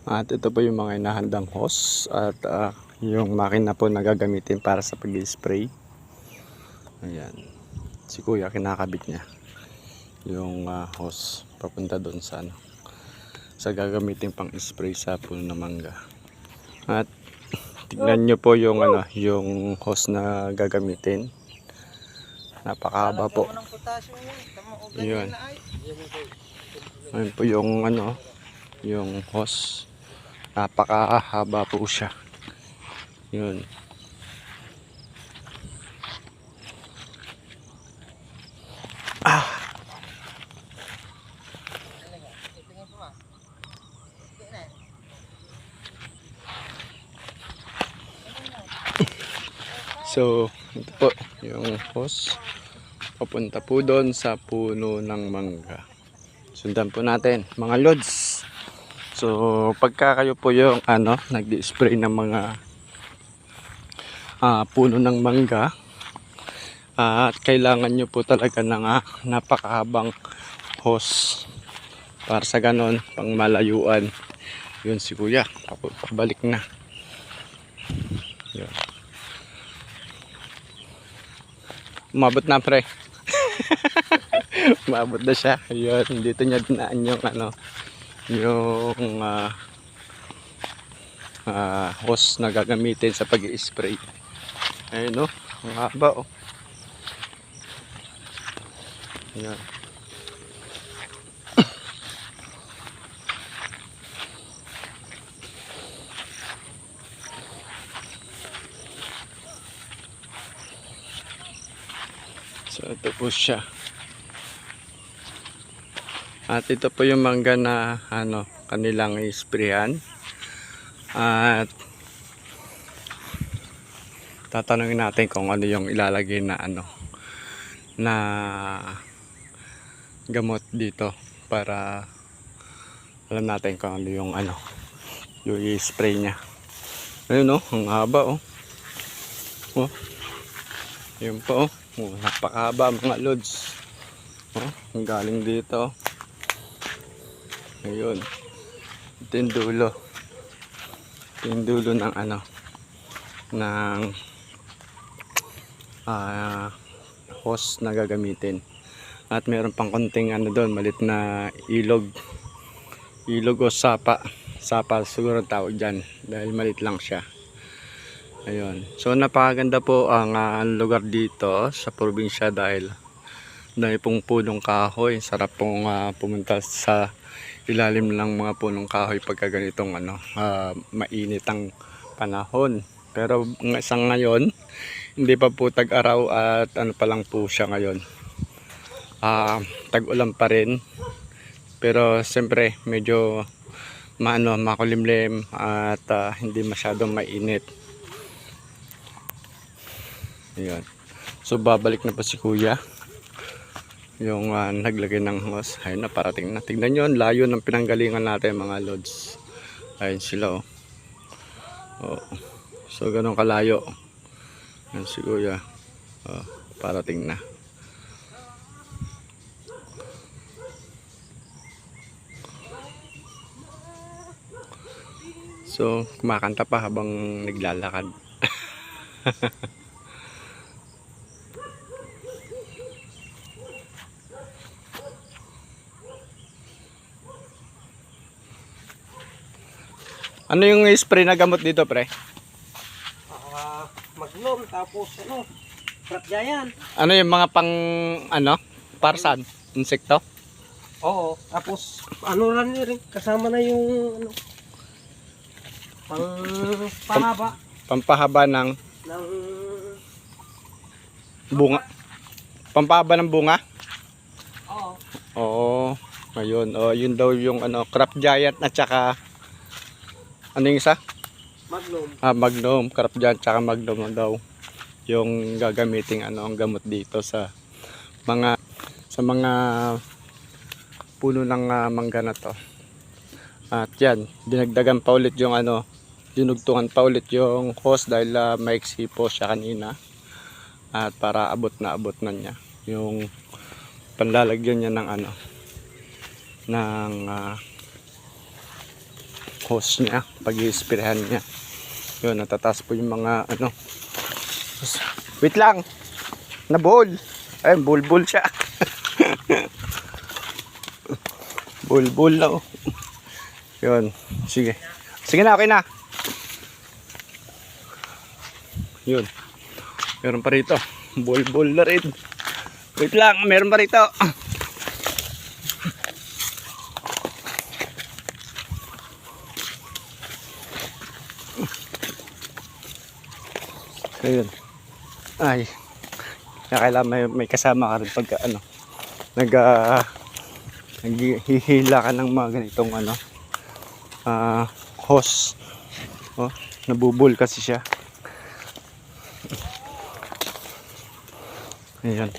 At ito po yung mga inahandang hose at yung makina po na gagamitin para sa pag-spray. Ayan. Si kuya kinakabit niya yung hose papunta doon sa sa gagamitin pang spray sa puno ng mangga. At tignan nyo po yung yung hose na gagamitin. Napakahaba po. Yun. Ayun po yung yung hose. Napakahaba po siya. Yun. So, ito po yung hose. Papunta po doon sa puno ng mangga. Sundan po natin, mga lods. So, pagka kayo po yung nag-spray ng mga puno ng mangga, at kailangan nyo po talaga ng napakahabang hose para sa ganon, pang malayuan. Yun si kuya, pabalik na. Yun. Umabot na pre. Umabot na siya. Yun, dito niya dinaan yung yung hose na gagamitin sa pag-i-spray. Ayun ang haba Ayan. So ito po siya. At ito po yung mangga na kanilang i-sprayan. At tatanungin natin kung ano yung ilalagay na na gamot dito para alam natin kung ano yung yung i-spray niya. Ayun ang haba yun po napakahaba mga lods. Ang galing dito. Ayun. Ito yung dulo. Ito yung dulo ng ng hose na gagamitin. At meron pang konting doon, malit na ilog o sapa siguro tawag dyan dahil malit lang siya. Ayun. So napakaganda po ang lugar dito sa probinsya dahil pong punong kahoy. Sarap pong pumunta sa ilalim ng mga punong kahoy pagka ganitong mainit ang panahon. Pero sa ngayon hindi pa po tag-araw at pa lang po siya ngayon. Tag-ulan pa rin. Pero siyempre medyo makulimlim at hindi masyadong mainit. Ayan. So babalik na pa si kuya. Yung naglagay ng hose. Ayun na, parating na. Tignan nyo, layo ng pinanggalingan natin mga lods. Ayun sila So ganun kalayo. Ayun si kuya. Parating na. So kumakanta pa habang naglalakad. Ano yung spray na gamot dito, pre? Magnum, tapos Crop Giant. Ano yung mga pang para saan? Insekto? Oo, tapos lang rin, kasama na yung pahaba Pampahaba ng ng bunga. Pampahaba ng bunga? Oo. Oo. Ayun, yun daw yung Crop Giant at saka ano yung isa? Magnum. Magnum, Crop Giant tsaka Magnum daw yung gagamiting ang gamot dito sa mga puno ng mangga na to. At yan, dinagdagan pa ulit yung dinugtungan pa ulit yung hose dahil maiksi po siya kanina. At para abot na niya yung panlalagyan niya ng hose niya pag i-sprayhan niya. Yun, natataas po yung mga ano. Wait lang, nabol. Ay, bulbul siya. Bulbul na oh. Yun, sige. Sige na, okay na. Yun. Meron pa rito. Bulbul na rin. Wait lang, meron pa rito. Ayun. Ay. Kailangan may kasama ka rin pagka ano. Naghihila ka ng mga ganitong ano. Hose. Oh, nabubul kasi siya. Ayun.